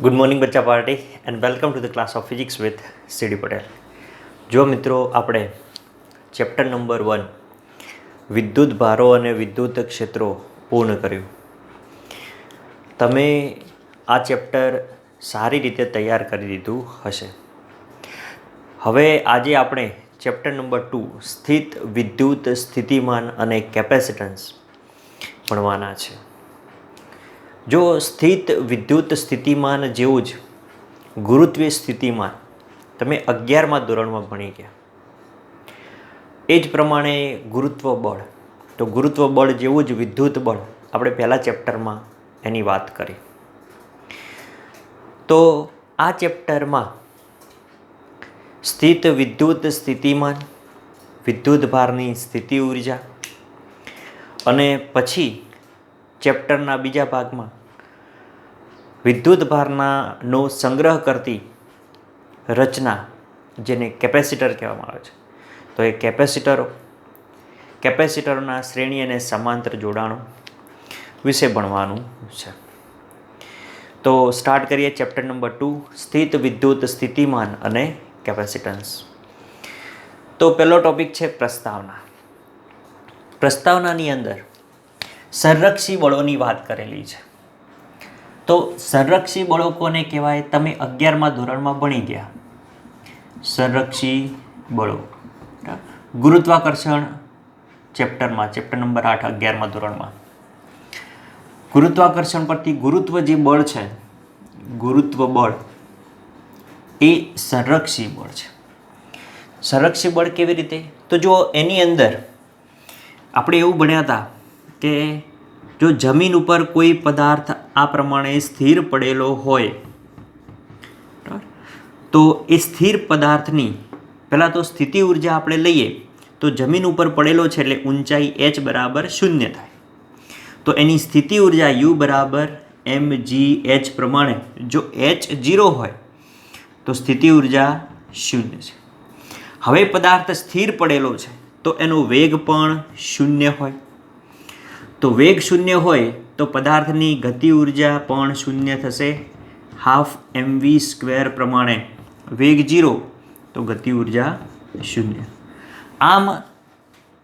Good morning બચ્ચા party and welcome to the class of physics with C D Patel. જો મિત્રો આપણે ચેપ્ટર નંબર 1 વિદ્યુત ભારો અને વિદ્યુત ક્ષેત્રો પૂર્ણ કર્યું. તમે આ ચેપ્ટર સારી રીતે તૈયાર કરી દીધું હશે. હવે આજે આપણે ચેપ્ટર નંબર 2 સ્થિત વિદ્યુત સ્થિતિમાન અને કેપેસિટન્સ ભણવાના છે. જો સ્થિત વિદ્યુત સ્થિતિમાન જેવું જ ગુરુત્વીય સ્થિતિમાન તમે 11મા ધોરણમાં ભણી ગયા, એ જ પ્રમાણે ગુરુત્વ બળ, તો ગુરુત્વ બળ જેવું જ વિદ્યુત બળ આપણે પહેલા ચેપ્ટરમાં એની વાત કરી. તો આ ચેપ્ટરમાં સ્થિત વિદ્યુત સ્થિતિમાન, વિદ્યુત ભારની સ્થિતિ ઉર્જા અને પછી ચેપ્ટરના બીજા ભાગમાં વિદ્યુત ભારનો સંગ્રહ કરતી રચના, જેને કેપેસિટર કહેવામાં આવે છે, તો એ કેપેસિટરોના શ્રેણી અને સમાંતર જોડાણો વિશે ભણવાનું છે. તો સ્ટાર્ટ કરીએ ચેપ્ટર નંબર 2 સ્થિત વિદ્યુત સ્થિતિમાન અને કેપેસિટન્સ. તો પહેલો ટોપિક છે પ્રસ્તાવના. પ્રસ્તાવનાની અંદર સંરક્ષી બળોની વાત કરેલી છે. તો સંરક્ષી બળો કોને કહેવાય? તમે 11મા ધોરણમાં ભણી ગયા. સંરક્ષી બળો ગુરુત્વાકર્ષણ ચેપ્ટરમાં, ચેપ્ટર નંબર 8 11મા ધોરણમાં ગુરુત્વાકર્ષણ પરથી ગુરુત્વ જે બળ છે, ગુરુત્વ બળ એ સંરક્ષી બળ છે. સંરક્ષી બળ કેવી રીતે? તો જો એની અંદર આપણે એવું ભણ્યા હતા કે જો જમીન ઉપર કોઈ પદાર્થ આ પ્રમાણે સ્થિર પડેલો હોય તો એ સ્થિર પદાર્થની પહેલાં તો સ્થિતિ ઉર્જા આપણે લઈએ તો જમીન ઉપર પડેલો છે એટલે ઊંચાઈ h બરાબર 0 થાય. તો એની સ્થિતિ ઉર્જા U બરાબર mgh પ્રમાણે જો h 0 હોય તો સ્થિતિ ઉર્જા 0 છે. હવે પદાર્થ સ્થિર પડેલો છે તો એનો વેગ પણ 0 હોય. તો વેગ 0 હોય તો પદાર્થની ગતિ ઉર્જા પણ 0 થશે. હાફ mv² પ્રમાણે વેગ 0 તો ગતિ ઉર્જા 0. આમ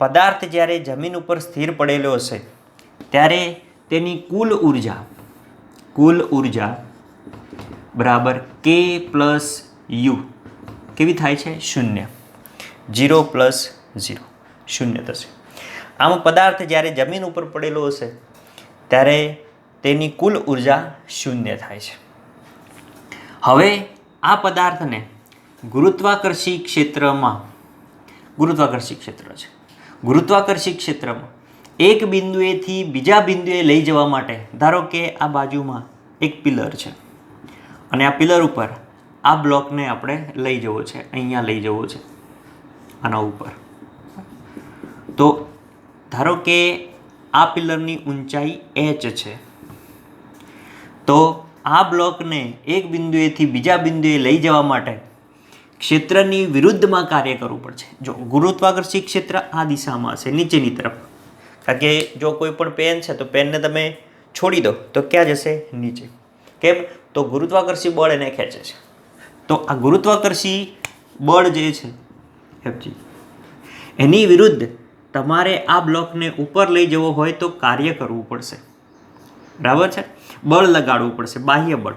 પદાર્થ જ્યારે જમીન ઉપર સ્થિર પડેલો હશે ત્યારે તેની કુલ ઉર્જા બરાબર k પ્લસ u કેવી થાય છે? 0. 0 પ્લસ 0 0 થશે. આમ પદાર્થ જ્યારે જમીન ઉપર પડેલો હશે ત્યારે તેની કુલ ઉર્જા 0 થાય છે. હવે આ પદાર્થને ગુરુત્વાકર્ષી ક્ષેત્રમાં એક બિંદુએથી બીજા બિંદુએ લઈ જવા માટે, ધારો કે આ બાજુમાં એક પિલર છે અને આ પિલર ઉપર આ બ્લોકને આપણે લઈ જવો છે, અહીંયા લઈ જવો છે આના ઉપર. તો ધારો કે આ પિલરની ઊંચાઈ h છે, તો આ બ્લોકને એક બિંદુએથી બીજા બિંદુએ લઈ જવા માટે ક્ષેત્રની વિરુદ્ધમાં કાર્ય કરવું પડશે. જો ગુરુત્વાકર્ષી ક્ષેત્ર આ દિશામાં હશે, નીચેની તરફ, કારણ કે જો કોઈ પણ પેન છે તો પેનને તમે છોડી દો તો ક્યાં જશે? નીચે. કેમ? તો ગુરુત્વાકર્ષી બળ એને ખેંચે છે. તો આ ગુરુત્વાકર્ષી બળ જે છે Fg, એની વિરુદ્ધ તમારે આ બ્લોકને ઉપર લઈ જવો હોય તો કાર્ય કરવું પડશે. બરાબર છે? બળ લગાડવું પડશે, બાહ્ય બળ.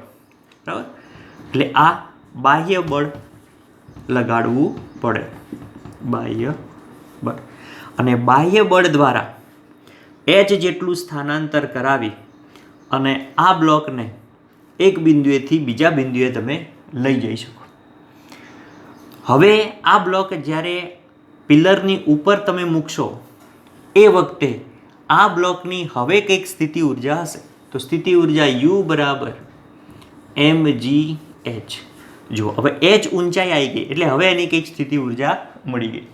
બરાબર? એટલે આ બાહ્ય બળ લગાડવું પડે, બાહ્ય બળ. અને બાહ્ય બળ દ્વારા h જેટલું સ્થાનાંતર કરાવી અને આ બ્લોકને એક બિંદુએથી બીજા બિંદુએ તમે લઈ જઈ શકો. હવે આ બ્લોક જ્યારે પિલરની ઉપર તમે મૂકશો એ વખતે આ બ્લોકની હવે કંઈક સ્થિતિ ઉર્જા હશે. તો સ્થિતિ ઉર્જા U બરાબર mgh. જો હવે h ઊંચાઈ આવી ગઈ એટલે હવે એની કંઈક સ્થિતિ ઉર્જા મળી ગઈ.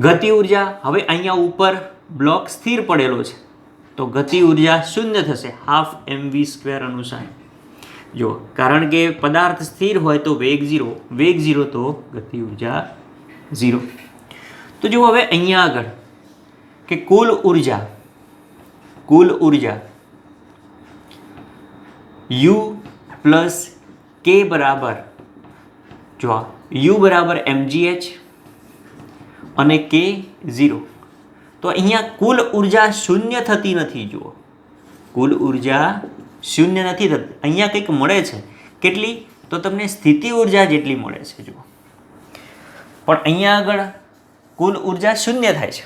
ગતિ ઉર્જા, હવે અહીંયા ઉપર બ્લોક સ્થિર પડેલો છે તો ગતિ ઉર્જા 0 થશે, હાફ mv² અનુસાર. જો કારણ કે પદાર્થ સ્થિર હોય તો વેગ 0 તો ગતિ ઉર્જા 0. તો જો હવે અહીંયા આગળ કે કુલ ઉર્જા U પ્લસ કે બરાબર જો યુ બરાબર mgh અને કે 0. તો અહીંયા કુલ ઉર્જા શૂન્ય થતી નથી. જુઓ, કુલ ઉર્જા શૂન્ય નથી થતી. અહીંયા કંઈક મળે છે. કેટલી? તો તમને સ્થિતિ ઉર્જા જેટલી મળે છે. જુઓ, પણ અહીંયા આગળ કુલ ઉર્જા શૂન્ય થાય છે.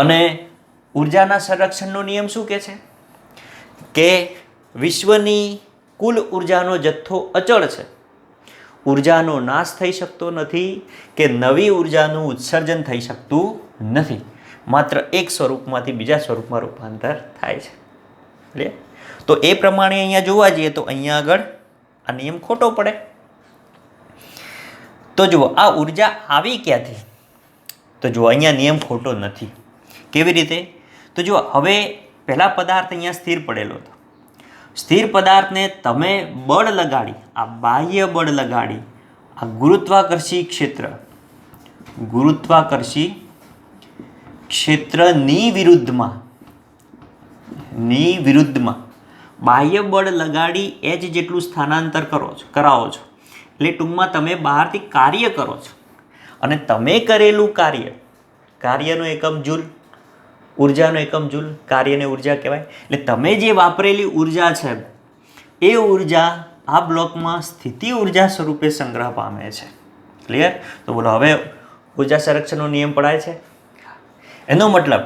અને ઉર્જાના સંરક્ષણનો નિયમ શું કહે છે કે વિશ્વની કુલ ઉર્જાનો જથ્થો અચળ છે. ઉર્જાનો નાશ થઈ શકતો નથી કે નવી ઉર્જાનું ઉત્સર્જન થઈ શકતું નથી. માત્ર એક સ્વરૂપમાંથી બીજા સ્વરૂપમાં રૂપાંતર થાય છે. એટલે તો એ પ્રમાણે અહીંયા જોવા જઈએ તો અહીંયા આગળ આ નિયમ ખોટો પડે. તો જુઓ, આ ઉર્જા આવી ક્યાંથી? તો જુઓ, અહીંયા નિયમ ખોટો નથી. કેવી રીતે? તો જુઓ, હવે પહેલા પદાર્થ અહીંયા સ્થિર પડેલો હતો. સ્થિર પદાર્થને તમે બળ લગાડી, આ બાહ્ય બળ લગાડી, આ ગુરુત્વાકર્ષી ક્ષેત્રની વિરુદ્ધમાં બાહ્ય બળ લગાડી h જેટલું સ્થાનાંતર કરાવો છો. એટલે ટૂંકમાં તમે બહારથી કાર્ય કરો છો અને તમે કરેલું કાર્યનો એકમ જૂલ, ઉર્જાનો એકમ જૂલ, કાર્યને ઉર્જા કહેવાય. એટલે તમે જે વાપરેલી ઉર્જા છે એ ઉર્જા આ બ્લોકમાં સ્થિતિ ઉર્જા સ્વરૂપે સંગ્રહ પામે છે. ક્લિયર? તો બોલો, હવે ઉર્જા સંરક્ષણનો નિયમ પડાય છે. એનો મતલબ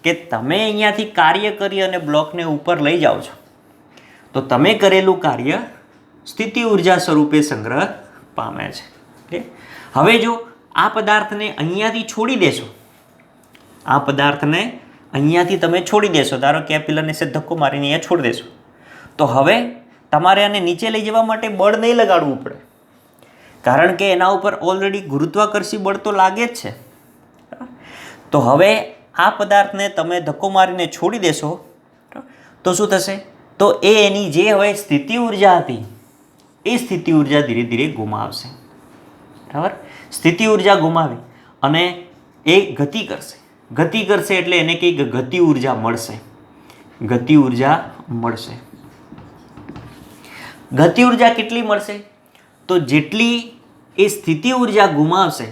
કે તમે અહીંયાથી કાર્ય કરી અને બ્લોકને ઉપર લઈ જાઓ છો તો તમે કરેલું કાર્ય સ્થિતિ ઉર્જા સ્વરૂપે સંગ્રહ પામે છે. હવે જો આ પદાર્થને અહીંયાથી છોડી દેશો, આ પદાર્થને અહીંયાથી તમે છોડી દેશો, ધારો કે આ પિલરને સે ધક્કો મારીને અહીંયા છોડી દેશો, તો હવે તમારે આને નીચે લઈ જવા માટે બળ નહીં લગાડવું પડે, કારણ કે એના ઉપર ઓલરેડી ગુરુત્વાકર્ષી બળ તો લાગે જ છે. તો હવે આ પદાર્થને તમે ધક્કો મારીને છોડી દેશો તો શું થશે? તો એ એની જે હવે સ્થિતિ ઉર્જા હતી એ સ્થિતિ ઉર્જા ધીરે ધીરે ગુમાવશે. બરાબર? સ્થિતિ ઉર્જા ગુમાવી અને એ ગતિ કરશે. ગતિ કરશે એટલે એને કંઈક ગતિ ઉર્જા મળશે. ગતિ ઉર્જા કેટલી મળશે? તો જેટલી એ સ્થિતિ ઉર્જા ગુમાવશે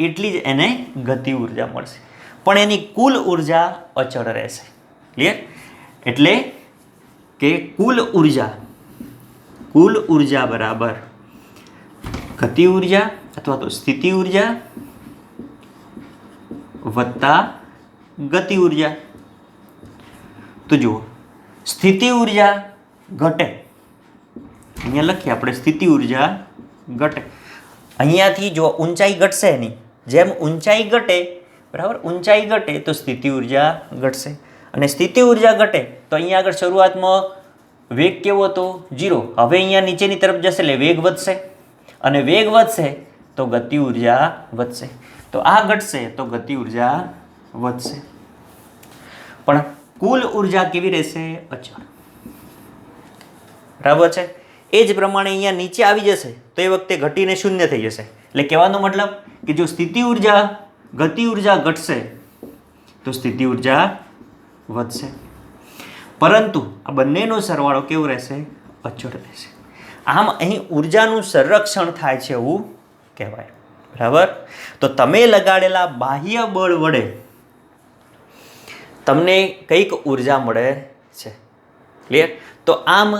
એટલી જ એને ગતિ ઉર્જા મળશે, પણ એની કુલ ઉર્જા અચળ રહેશે. ક્લિયર? એટલે કે કુલ ઉર્જા બરાબર ગતિ ઉર્જા અથવા તો સ્થિતિ ઉર્જા વત્તા ગતિ ઉર્જા. તો જુઓ, સ્થિતિ ઉર્જા ઘટે, અહીંયા લખીએ આપણે સ્થિતિ ઉર્જા ઘટે. અહીંયાથી જો ઊંચાઈ ઘટશે એની જેમ ઊંચાઈ ઘટે, બરાબર, ઊંચાઈ ઘટે તો સ્થિતિ ઉર્જા ઘટશે અને સ્થિતિ ઉર્જા ઘટે તો અહીંયા આગળ શરૂઆતમાં વેગ કેવો હતો? 0. હવે અહીંયા નીચેની તરફ જશે એટલે વેગ વધશે અને વેગ વધશે તો ગતિ ઉર્જા વધશે. તો આ ઘટશે તો ગતિ ઉર્જા વધશે, પણ કુલ ઉર્જા કેવી રહેશે? અચળ. બરાબર છે? એ જ પ્રમાણે અહીંયા નીચે આવી જશે તો એ વખતે ઘટીને શૂન્ય થઈ જશે. એટલે કહેવાનો મતલબ કે જો સ્થિતિ ઉર્જા ગતિ ઉર્જા ઘટશે તો સ્થિતિ ઉર્જા વધશે, પરંતુ આ બંનેનો સરવાળો કેવો રહેશે? અચળ રહેશે. આમ અહીં ઉર્જાનું સંરક્ષણ થાય છે એવું કહેવાય. બરાબર? તો તમે લગાડેલા બાહ્ય બળ વડે તમને કંઈક ઉર્જા મળે છે. ક્લિયર? તો આમ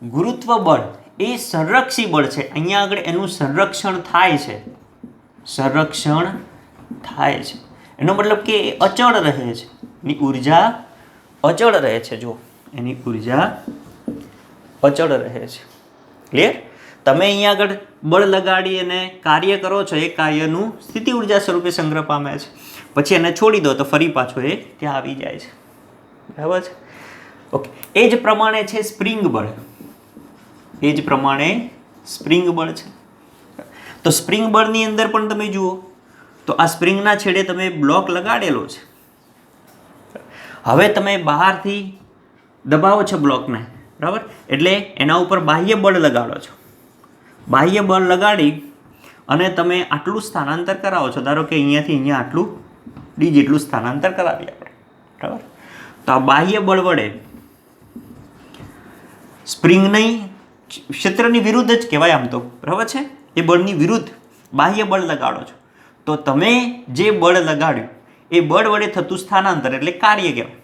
ગુરુત્વ બળ એ સંરક્ષી બળ છે. અહીંયા આગળ એનું સંરક્ષણ થાય છે. એનો મતલબ કે એ અચળ રહે છે, એની ઉર્જા અચળ રહે છે. જો એની ઉર્જા અચળ રહે છે. ક્લિયર? તમે અહીંયા આગળ બળ લગાડી અને કાર્ય કરો છો, એ કાર્યનું સ્થિતિ ઉર્જા સ્વરૂપે સંગ્રહ પામે છે, પછી એને છોડી દો તો ફરી પાછો એ ત્યાં આવી જાય છે. બરાબર છે? ઓકે. એ જ પ્રમાણે છે સ્પ્રિંગ બળ. છે. તો સ્પ્રિંગ બળની અંદર પણ તમે જુઓ તો આ સ્પ્રિંગના છેડે તમે બ્લોક લગાડેલો છે. હવે તમે બહારથી દબાવો છો બ્લોકને, બરાબર, એટલે એના ઉપર બાહ્ય બળ લગાડો છો. બાહ્ય બળ લગાડી અને તમે આટલું સ્થાનાંતર કરાવો છો. ધારો કે અહીંયાથી અહીંયા આટલું ડી જેટલું સ્થાનાંતર કરાવીએ આપણે, બરાબર. તો આ બાહ્ય બળ વડે સ્પ્રિંગની ક્ષેત્રની વિરુદ્ધ જ કહેવાય આમ તો, બરાબર છે. એ બળની વિરુદ્ધ બાહ્ય બળ લગાડો છો તો તમે જે બળ લગાડ્યું એ બળ વડે થતું સ્થાનાંતર એટલે કાર્ય કહેવાય.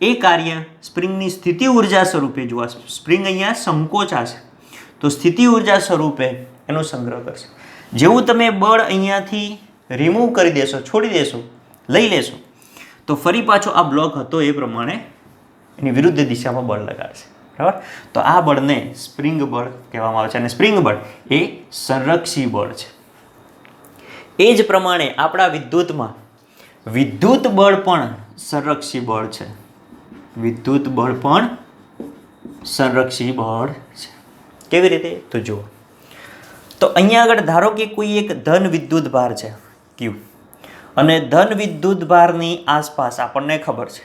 એ કાર્ય સ્પ્રિંગની સ્થિતિ ઉર્જા સ્વરૂપે, જોવા સ્પ્રિંગ અહીંયા સંકોચાશે તો સ્થિતિ ઉર્જા સ્વરૂપે એનો સંગ્રહ કરશે. જેવું તમે બળ અહીંયાથી રિમૂવ કરી દેશો, છોડી દેશો, લઈ લેશો, તો ફરી પાછો આ બ્લોક હતો એ પ્રમાણે એની વિરુદ્ધ દિશામાં બળ લગાડશે, બરાબર. તો આ બળને સ્પ્રિંગ બળ કહેવામાં આવે છે અને સ્પ્રિંગ બળ એ સંરક્ષી બળ છે. એ જ પ્રમાણે આપણા વિદ્યુતમાં વિદ્યુત બળ પણ સંરક્ષી બળ છે. વિદ્યુત બળ પણ સંરક્ષી બળ છે. કેવી રીતે? તો જુઓ, તો અહીંયા આગળ ધારો કે કોઈ એક ધન વિદ્યુત ભાર છે Q, અને ધન વિદ્યુત ભારની આસપાસ આપણને ખબર છે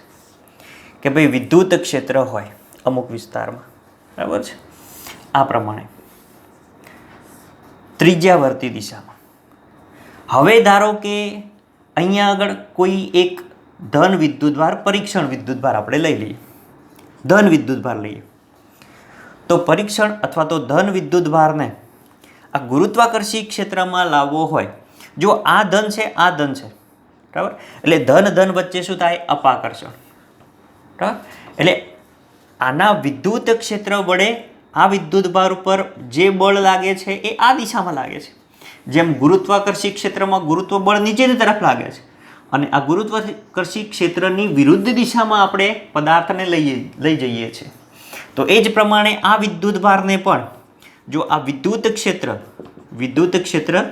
કે ભાઈ વિદ્યુત ક્ષેત્ર હોય અમુક વિસ્તારમાં, બરાબર છે. આ પ્રમાણે ત્રિજ્યાવર્તી દિશામાં. હવે ધારો કે અહીંયા આગળ કોઈ એક ધન વિદ્યુત ભાર, પરીક્ષણ વિદ્યુત ભાર આપણે લઈ લઈએ, ધન વિદ્યુત ભાર લઈએ, તો પરીક્ષણ અથવા તો ધન વિદ્યુત ભારને આ ગુરુત્વાકર્ષી ક્ષેત્રમાં લાવવો હોય, જો આ ધન છે, આ ધન છે, બરાબર, એટલે ધન ધન વચ્ચે શું થાય? અપાકર્ષણ, બરાબર. એટલે આના વિદ્યુત ક્ષેત્ર વડે આ વિદ્યુત ભાર ઉપર જે બળ લાગે છે એ આ દિશામાં લાગે છે. જેમ ગુરુત્વાકર્ષી ક્ષેત્રમાં ગુરુત્વ બળ નીચેની તરફ લાગે છે અને આ ગુરુત્વાકર્ષી ક્ષેત્રની વિરુદ્ધ દિશામાં આપણે પદાર્થને લઈ જઈએ છીએ. તો એ જ પ્રમાણે આ વિદ્યુત ભારને પણ જો આ વિદ્યુત ક્ષેત્ર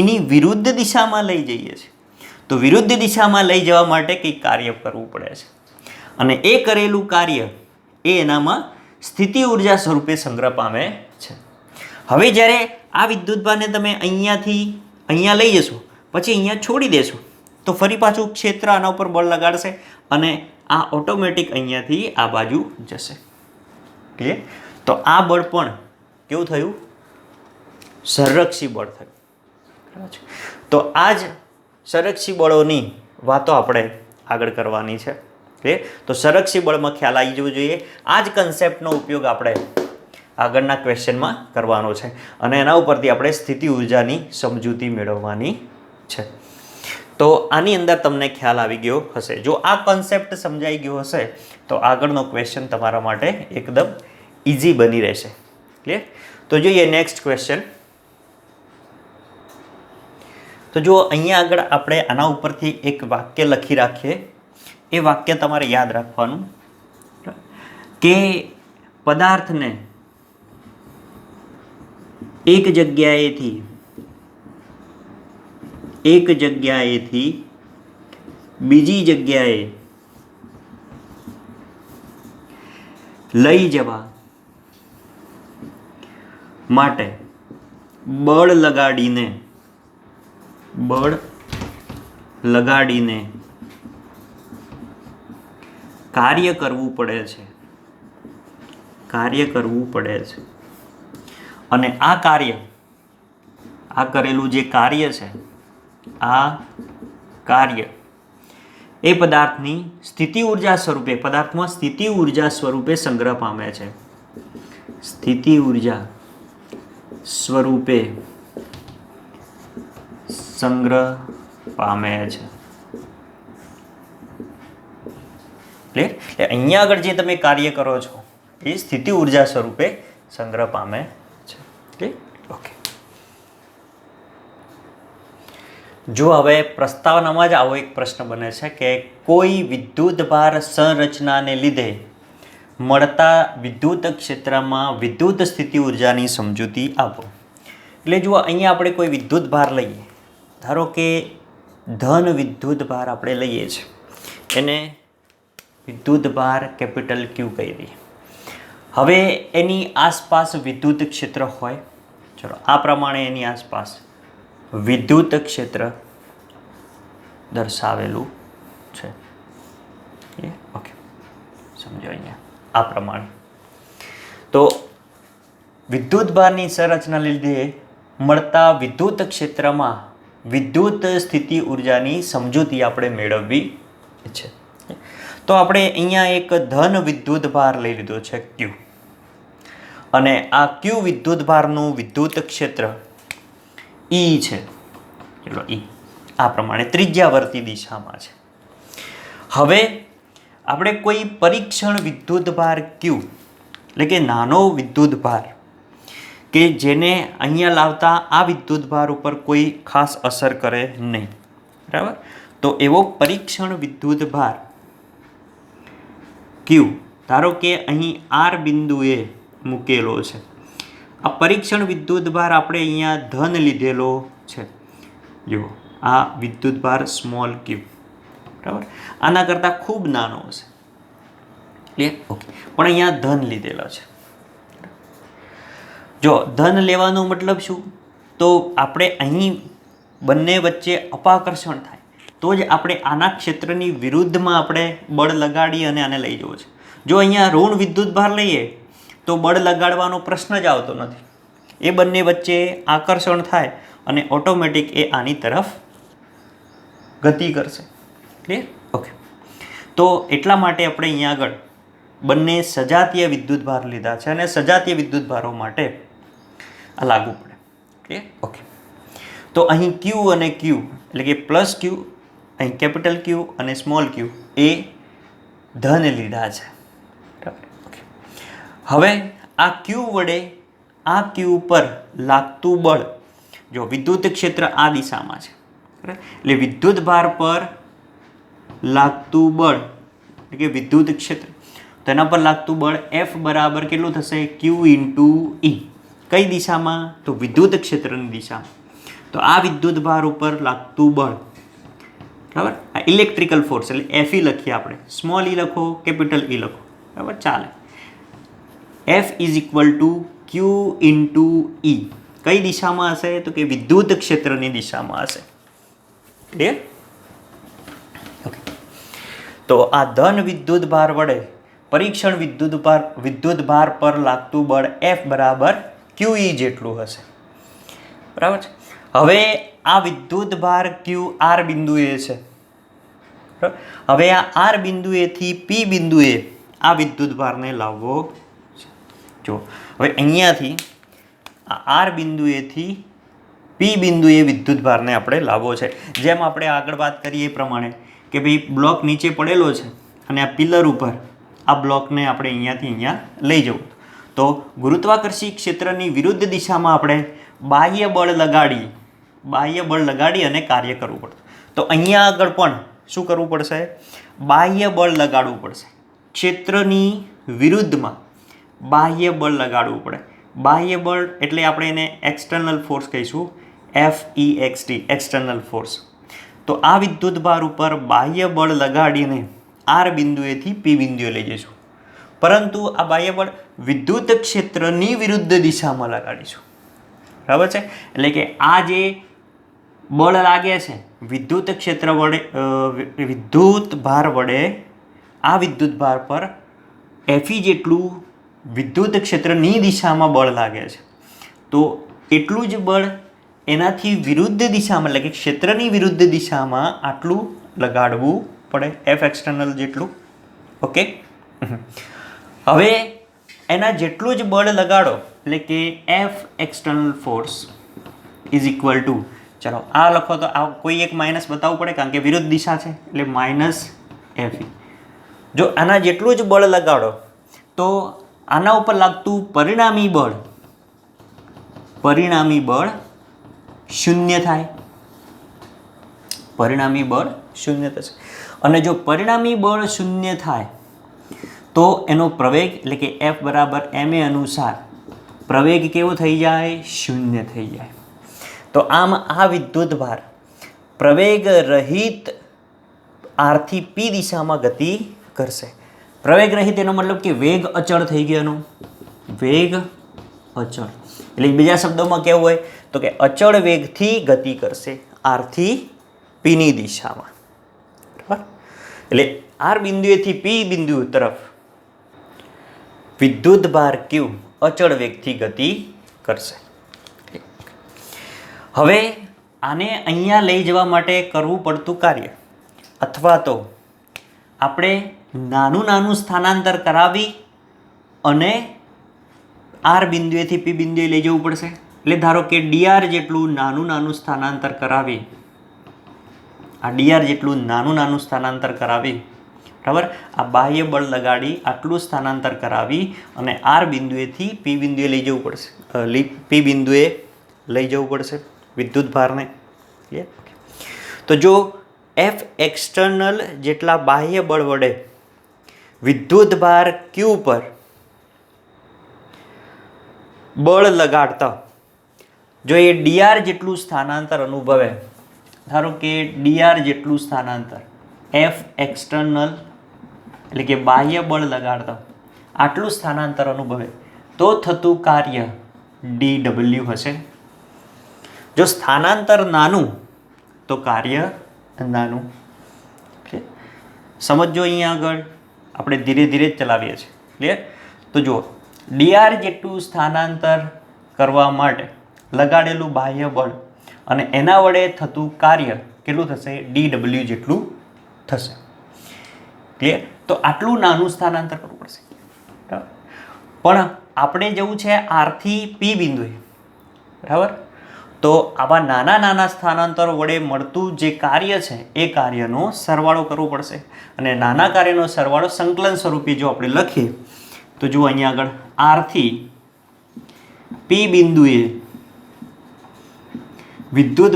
એની વિરુદ્ધ દિશામાં લઈ જઈએ છીએ તો વિરુદ્ધ દિશામાં લઈ જવા માટે કંઈક કાર્ય કરવું પડે છે અને એ કરેલું કાર્ય એ એનામાં સ્થિતિ ઉર્જા સ્વરૂપે સંગ્રહ પામે છે. હવે જ્યારે આ વિદ્યુત ભારને તમે અહીંયાથી અહીંયા લઈ જશો, પછી અહીંયા છોડી દેશો, તો ફરી પાછું ક્ષેત્ર આના ઉપર બળ લગાડશે અને આ ઓટોમેટિક અહીંયાથી આ બાજુ જશે. ક્લિયર? તો આ બળ પણ કેવું થયું? સંરક્ષી બળ થયું. બરાબર છે. તો આ જ સંરક્ષી બળોની વાતો આપણે આગળ કરવાની છે. ક્લિયર? તો સંરક્ષી બળમાં ખ્યાલ આવી જવો જોઈએ. આ જ કન્સેપ્ટનો ઉપયોગ આપણે આગળના ક્વેશ્ચનમાં કરવાનો છે અને એના ઉપરથી આપણે સ્થિતિ ઉર્જાની સમજૂતી મેળવવાની છે. તો આની અંદર તમને ખ્યાલ આવી ગયો હશે. જો આ કન્સેપ્ટ સમજાઈ ગયો હશે તો આગળનો ક્વેશ્ચન તમારા માટે એકદમ ઇઝી બની રહેશે. ક્લિયર? તો જોઈએ નેક્સ્ટ ક્વેશ્ચન. તો જો અહીંયા આગળ આપણે આના ઉપરથી એક વાક્ય લખી રાખીએ. એ વાક્ય તમારે યાદ રાખવાનું કે પદાર્થને એક જગ્યાએથી બીજી જગ્યાએ લઈ જવા માટે બળ લગાડીને કાર્ય કરવું પડે છે અને આ કરેલું જે કાર્ય છે, આ કાર્ય એ પદાર્થની સ્થિતિ ઉર્જા સ્વરૂપે, પદાર્થમાં સ્થિતિ ઉર્જા સ્વરૂપે સંગ્રહ પામે છે. સ્થિતિ ઉર્જા સ્વરૂપે સંગ્રહ પામે છે. ક્લિયર? એટલે અહીંયા આગળ જે તમે કાર્ય કરો છો એ સ્થિતિ ઉર્જા સ્વરૂપે સંગ્રહ પામે છે. ક્લિયર? ઓકે. જો હવે પ્રસ્તાવનામાં જ આવો એક પ્રશ્ન બને છે કે કોઈ વિદ્યુત ભાર સંરચનાને લીધે મળતા વિદ્યુત ક્ષેત્રમાં વિદ્યુત સ્થિતિ ઉર્જાની સમજૂતી આપો. એટલે જુઓ, અહીંયા આપણે કોઈ વિદ્યુત ભાર લઈએ, ધારો કે ધન વિદ્યુત ભાર આપણે લઈએ છીએ, એને વિદ્યુત ભાર કેપિટલ Q કહી દઈએ. હવે એની આસપાસ વિદ્યુત ક્ષેત્ર હોય, ચલો આ પ્રમાણે એની આસપાસ વિદ્યુત ક્ષેત્ર દર્શાવેલું છે. ઓકે, સમજો અહીંયા આ પ્રમાણે. તો વિદ્યુત ભારની સંરચના લીધે મળતા વિદ્યુત ક્ષેત્રમાં વિદ્યુત સ્થિતિ ઉર્જાની સમજૂતી આપણે મેળવવી છે. તો આપણે અહીંયા એક ધન વિદ્યુત ભાર લઈ લીધો છે Q અને આ ક્યુ વિદ્યુતભારનું વિદ્યુત ક્ષેત્ર ઈ છે, ચલો ઈ આ પ્રમાણે ત્રિજ્યાવર્તી દિશામાં છે. હવે આપણે કોઈ પરીક્ષણ વિદ્યુતભાર ક્યુ એટલે કે નાનો વિદ્યુતભાર કે જેને અહીંયા લાવતા આ વિદ્યુતભાર ઉપર કોઈ ખાસ અસર કરે નહીં, બરાબર. તો એવો પરીક્ષણ વિદ્યુતભાર ક્યુ ધારો કે અહીં આર બિંદુએ મૂકેલો છે. આ પરીક્ષણ વિદ્યુતભાર આપણે અહીંયા ધન લીધેલો છે. જો આ વિદ્યુતભાર સ્મોલ ક્યુ, બરાબર, આના કરતાં ખૂબ નાનો હશે, ક્લિયર? ઓકે, પણ અહીંયા ધન લીધેલો છે. જો ધન લેવાનો મતલબ શું? તો આપણે અહીં બંને વચ્ચે અપાકર્ષણ થાય તો જ આપણે આના ક્ષેત્રની વિરુદ્ધમાં આપણે બળ લગાડી અને આને લઈ જવું છે. જો અહીંયા ઋણ વિદ્યુતભાર લઈએ તો બળ લગાડવાનો પ્રશ્ન જ આવતો નથી. એ બંને વચ્ચે આકર્ષણ થાય અને ઓટોમેટિક એ આની તરફ ગતિ કરશે, ક્લિયર? ઓકે, તો એટલા માટે આપણે અહીંયા આગળ બંને સજાતીય વિદ્યુતભાર લીધા છે અને સજાતીય વિદ્યુતભારો માટે આ લાગુ પડે, ક્લિયર? ઓકે, તો અહીં ક્યુ અને ક્યુ એટલે કે પ્લસ ક્યુ, અહીં કેપિટલ ક્યુ અને સ્મોલ ક્યુ એ ધન લીધા છે, બરાબર. ઓકે, હવે આ ક્યુ વડે આ ક્યુ પર લાગતું બળ, જો વિદ્યુત ક્ષેત્ર આ દિશામાં છે, બરાબર, એટલે વિદ્યુતભાર પર લાગતું બળ એટલે કે વિદ્યુત ક્ષેત્ર, તેના પર લાગતું બળ F બરાબર કેટલું થશે? ક્યુ ઇન્ટુ ઈ. કઈ દિશામાં? તો વિદ્યુત ક્ષેત્રની દિશામાં. તો આ વિદ્યુતભાર ઉપર લાગતું બળ, બરાબર, આ ઇલેક્ટ્રિકલ ફોર્સ એટલે એફ ઈ લખીએ આપણે, સ્મોલ ઈ લખો, કેપિટલ ઈ લખો, બરાબર, ચાલે. F is equal to Q into E. કઈ દિશામાં હશે? તો કે વિદ્યુત ક્ષેત્રની દિશામાં હશે, ક્લિયર? ઓકે, તો આ ધન વિદ્યુતભાર વડે પરીક્ષણ વિદ્યુતભાર પર લાગતું બળ F બરાબર ક્યુ ઈ જેટલું હશે, બરાબર છે. હવે આ વિદ્યુતભાર ક્યુ આર બિંદુએ છે, બરાબર. હવે આ આર બિંદુએથી પી બિંદુએ આ વિદ્યુતભારને લાવવો છે. જો હવે અહીંયાથી આ આર બિંદુએથી પી બિંદુએ વિદ્યુતભારને આપણે લાવવો છે. જેમ આપણે આગળ વાત કરીએ એ પ્રમાણે કે ભાઈ બ્લોક નીચે પડેલો છે અને આ પિલર ઉપર આ બ્લોકને આપણે અહીંયાથી અહીંયા લઈ જવું, તો ગુરુત્વાકર્ષી ક્ષેત્રની વિરુદ્ધ દિશામાં આપણે બાહ્ય બળ લગાડી અને કાર્ય કરવું પડતું. તો અહીંયા આગળ પણ શું કરવું પડશે? બાહ્ય બળ લગાડવું પડશે. ક્ષેત્રની વિરુદ્ધમાં બાહ્ય બળ લગાડવું પડે. બાહ્ય બળ એટલે આપણે એને એક્સટર્નલ ફોર્સ કહીશું, FEXT, એક્સટર્નલ ફોર્સ. તો આ વિદ્યુતભાર ઉપર બાહ્ય બળ લગાડીને આર બિંદુએથી પી બિંદુએ લઈ જઈશું. પરંતુ આ બાહ્ય બળ વિદ્યુત ક્ષેત્રની વિરુદ્ધ દિશામાં લગાડીશું, બરાબર છે. એટલે કે આ જે બળ લાગે છે વિદ્યુત ક્ષેત્ર વડે, વિદ્યુત ભાર વડે આ વિદ્યુતભાર પર FE જેટલું વિદ્યુત ક્ષેત્રની દિશામાં બળ લાગે છે, તો એટલું જ બળ એનાથી વિરુદ્ધ દિશામાં એટલે કે ક્ષેત્રની વિરુદ્ધ દિશામાં આટલું લગાડવું પડે, F એક્સટર્નલ જેટલું. ઓકે, હવે એના જેટલું જ બળ લગાડો એટલે કે F external force is equal two, ચાલો આ લખો તો આ કોઈ એક માઇનસ બતાવવું પડે કારણ કે વિરુદ્ધ દિશા છે એટલે માઇનસ FE. જો આના જેટલું જ બળ લગાડો તો આના ઉપર લાગતું પરિણામી બળ શૂન્ય થાય, પરિણામી બળ શૂન્ય થશે. અને જો પરિણામી બળ શૂન્ય થાય તો એનો પ્રવેગ એટલે કે F બરાબર ma અનુસાર પ્રવેગ કેવો થઈ જાય? શૂન્ય થઈ જાય. તો આમ આ વિદ્યુતભાર પ્રવેગ રહિત આરથી પી દિશામાં ગતિ કરશે. પ્રવેગ રહિત એનો મતલબ કે વેગ અચળ થઈ ગયો, વેગ અચળ એટલે બીજા શબ્દોમાં કેવું હોય તો કે અચળ વેગથી ગતિ કરશે આરથી પીની દિશામાં, બરાબર. એટલે આર બિંદુએથી પી બિંદુ તરફ વિદ્યુતભાર ક્યુ અચળ વેગથી ગતિ કરશે. હવે આને અહીંયા લઈ જવા માટે કરવું પડતું કાર્ય, અથવા તો આપણે નાનું સ્થાનાંતર કરાવી અને આર બિંદુએથી પી બિંદુએ લઈ જવું પડશે. એટલે ધારો કે ડીઆર જેટલું નાનું સ્થાનાંતર કરાવી, આ ડીઆર જેટલું નાનું સ્થાનાંતર કરાવી, બરાબર, આ બાહ્ય બળ લગાડી આટલું સ્થાનાંતર કરાવી અને આર બિંદુએથી પી બિંદુએ લઈ જવું પડશે, પી બિંદુએ લઈ જવું પડશે વિદ્યુત ભારને. તો જો એફ એક્સટર્નલ જેટલા બાહ્ય બળ વડે વિદ્યુત ભાર ક્યુ પર બળ લગાડતા જો એ ડીઆર જેટલું સ્થાનાંતર અનુભવે, ધારો કે ડીઆર જેટલું સ્થાનાંતર એફ એક્સટર્નલ એટલે કે બાહ્ય બળ લગાડતા આટલું સ્થાનાંતર અનુભવે તો થતું કાર્ય ડી ડબલ્યુ હશે. જો સ્થાનાંતર નાનું તો કાર્ય નાનું. સમજો અહીંયા આગળ આપણે ધીરે ધીરે જ ચલાવીએ છીએ. ક્લિયર? તો જુઓ, ડીઆર જેટલું સ્થાનાંતર કરવા માટે લગાડેલું બાહ્ય બળ અને એના વડે થતું કાર્ય કેટલું થશે? ડી ડબલ્યુ જેટલું થશે. ક્લિયર? તો આટલું નાનું સ્થાનાંતર કરવું પડશે. બરાબર, પણ આપણે જવું છે આરથી પી બિંદુએ, બરાબર. તો આવા નાના સ્થાનાંતરો વડે મળતું જે કાર્ય છે એ કાર્યનો સરવાળો કરવો પડશે. અને નાના કાર્યનો સરવાળો સંકલન સ્વરૂપે જો આપણે લખીએ તો જુઓ અહીંયા આગળ આરથી પી બિંદુએ વિદ્યુત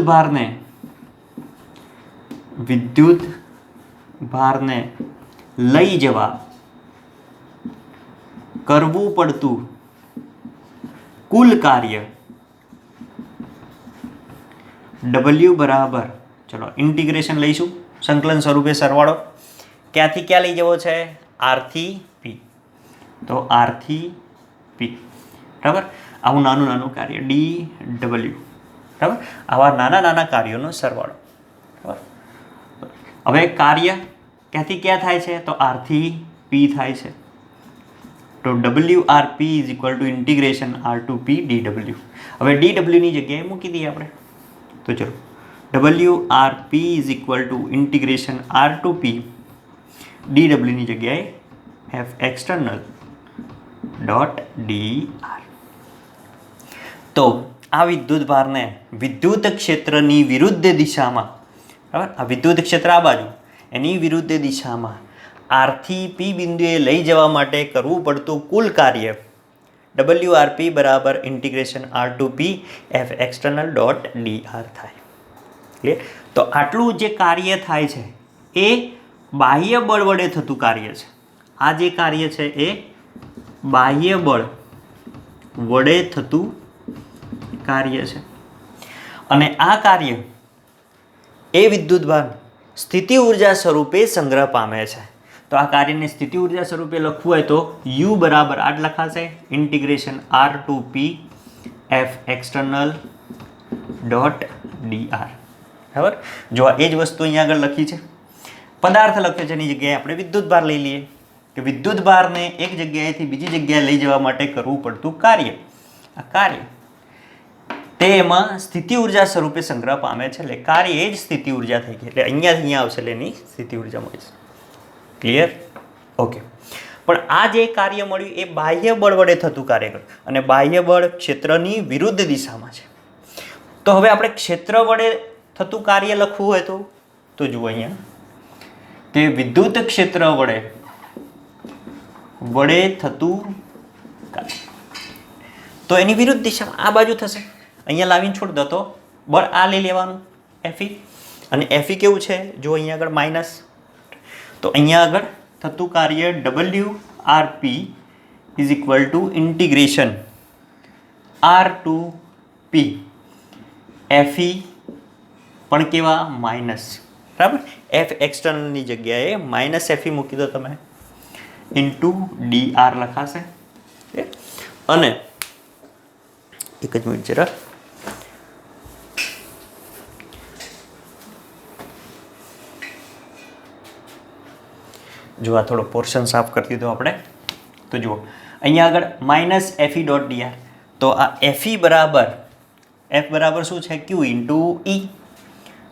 ભારને લઈ જવા કરવું પડતું કુલ કાર્ય W બરાબર, ચલો ઇન્ટિગ્રેશન લઈશું સંકલન સ્વરૂપે સરવાળો. ક્યાંથી ક્યાં લઈ જવો છે? આરથી પી. તો આરથી પી, બરાબર. આવું નાનું કાર્ય ડી ડબલ્યુ, બરાબર. આવા નાના કાર્યોનો સરવાળો, બરાબર. હવે કાર્ય ક્યાંથી ક્યાં થાય છે? તો આરથી પી થાય છે. તો W R P is equal to integration R to P D W. હવે ડી ડબલ્યુની જગ્યાએ મૂકી દઈએ આપણે. તો ચલો, W R P is equal to integration R to P D ડબલ્યુની જગ્યાએ F external dot D R. તો આ વિદ્યુત ભારને વિદ્યુત ક્ષેત્રની વિરુદ્ધ દિશામાં, બરાબર, આ વિદ્યુત ક્ષેત્ર આ બાજુ, એની વિરુદ્ધ દિશામાં આરથી પી બિંદુએ લઈ જવા માટે કરવું પડતું કુલ કાર્ય ડબલ્યુ આર પી બરાબર integration R to P F external dot D R થાય. ક્લિયર? તો આટલું જે કાર્ય થાય છે એ બાહ્ય બળ વડે થતું કાર્ય છે. આ જે કાર્ય છે એ બાહ્ય બળ વડે થતું કાર્ય છે. અને આ કાર્ય એ વિદ્યુત ભાર સ્થિતિ ઉર્જા સ્વરૂપે સંગ્રહ પામે છે. તો આ કાર્યને સ્થિતિ ઉર્જા સ્વરૂપે લખવું હોય તો યુ બરાબર આ જ લખાશે, integration R to P F external dot D R. બરાબર. જો એ જ વસ્તુ અહીંયા આગળ લખી છે, પદાર્થ લખ્યો છે એની જગ્યાએ આપણે વિદ્યુત ભાર લઈ લઈએ કે વિદ્યુત ભારને એક જગ્યાએથી બીજી જગ્યાએ લઈ જવા માટે કરવું પડતું કાર્ય, આ કાર્ય તે એમાં સ્થિતિ ઉર્જા સ્વરૂપે સંગ્રહ પામે છે. એટલે કાર્ય એ જ સ્થિતિ ઉર્જા થઈ ગઈ. એટલે અહીંયા આવશે એટલે એની સ્થિતિ ઉર્જા મળી છે. ક્લિયર? ઓકે. પણ આ જે કાર્ય મળ્યું એ બાહ્ય બળ વડે થતું કાર્ય કર્યું અને બાહ્ય બળ ક્ષેત્રની વિરુદ્ધ દિશામાં છે. તો હવે આપણે ક્ષેત્ર વડે થતું કાર્ય લખવું હોય તો જુઓ અહીંયા કે વિદ્યુત ક્ષેત્ર વડે થતું કાર્ય તો એની વિરુદ્ધ દિશામાં આ બાજુ થશે. અહીંયા લાવીને છોડ દો તો બળ આ લઈ લેવાનું એફઈ, અને એફઈ કેવું છે જો અહીંયા આગળ માઇનસ. તો અહીંયા આગળ થતું કાર્ય W R P is equal to integration R to P F E પણ કેવા? માઇનસ. બરાબર. એફ એક્સટર્નલની જગ્યાએ માઇનસ એફઈ મૂકી દો તમે, ઇન્ટુ ડી આર લખાશે. અને એક જ મિનિટ જરા, જો આ થોડો પોર્શન સાફ કરી દીધો આપણે. તો જુઓ અહીંયા આગળ માઇનસ એફઈ ડોટ ડીઆર. તો આ એફઈ બરાબર એફ બરાબર શું છે? ક્યુ ઇન્ટુ ઈ.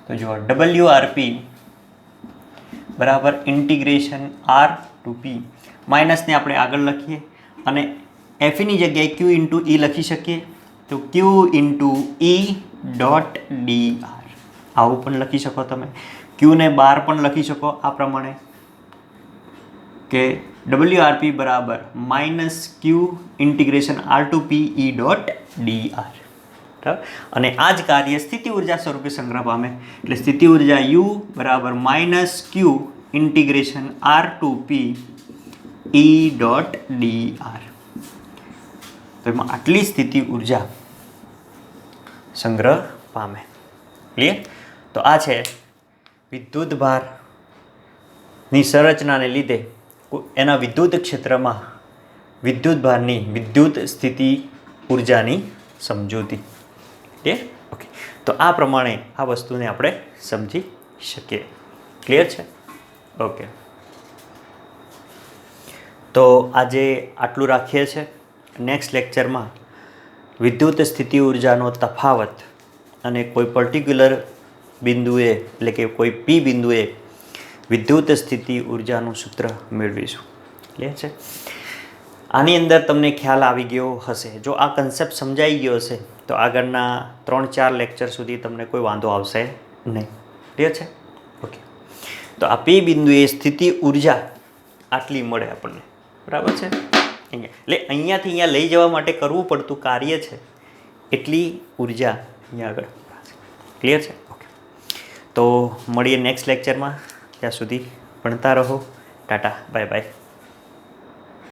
તો જુઓ ડબલ્યુ આર પી બરાબર ઇન્ટિગ્રેશન આર ટુ પી, માઇનસને આપણે આગળ લખીએ અને એફની જગ્યાએ ક્યુ ઇન્ટુ ઈ લખી શકીએ, તો ક્યુ ઇન્ટુ ઈ ડોટ ડી આર આવું પણ લખી શકો તમે. ક્યુને બાર પણ લખી શકો આ પ્રમાણે કે WRP બરાબર minus Q integration R to P E dot D R. બરાબર, અને આ જ કાર્ય સ્થિતિ ઉર્જા સ્વરૂપે સંગ્રહ પામે, એટલે સ્થિતિ ઉર્જા યુ બરાબર minus Q integration R to P E dot D R. તો એમાં આટલી સ્થિતિ ઉર્જા સંગ્રહ પામે. ક્લિયર? તો આ છે વિદ્યુત ભારની સંરચનાને લીધે એના વિદ્યુત ક્ષેત્રમાં વિદ્યુત ભારની વિદ્યુત સ્થિતિ ઉર્જાની સમજૂતી. ક્લિયર? ઓકે, તો આ પ્રમાણે આ વસ્તુને આપણે સમજી શકીએ. ક્લિયર છે? ઓકે, તો આજે આટલું રાખીએ છીએ. નેક્સ્ટ લેક્ચરમાં વિદ્યુત સ્થિતિ ઉર્જાનો તફાવત અને કોઈ પર્ટિક્યુલર બિંદુએ એટલે કે કોઈ પી બિંદુએ વિદ્યુત સ્થિતિ ઉર્જાનું સૂત્ર મેળવીશું. ક્લિયર છે? આની અંદર તમને ખ્યાલ આવી ગયો હશે. જો આ કન્સેપ્ટ સમજાઈ ગયો હશે તો આગળના 3-4 લેક્ચર સુધી તમને કોઈ વાંધો આવશે નહીં. ક્લિયર છે? ઓકે, તો આ પી બિંદુએ સ્થિતિ ઉર્જા આટલી મળે આપણને. બરાબર છે? અહીંયા એટલે અહીંયાથી અહીંયા લઈ જવા માટે કરવું પડતું કાર્ય છે એટલી ઉર્જા અહીંયા આગળ. ક્લિયર છે? ઓકે, તો મળીએ નેક્સ્ટ લેક્ચરમાં. ત્યાં સુધી ભણતા રહો. Tata, bye bye.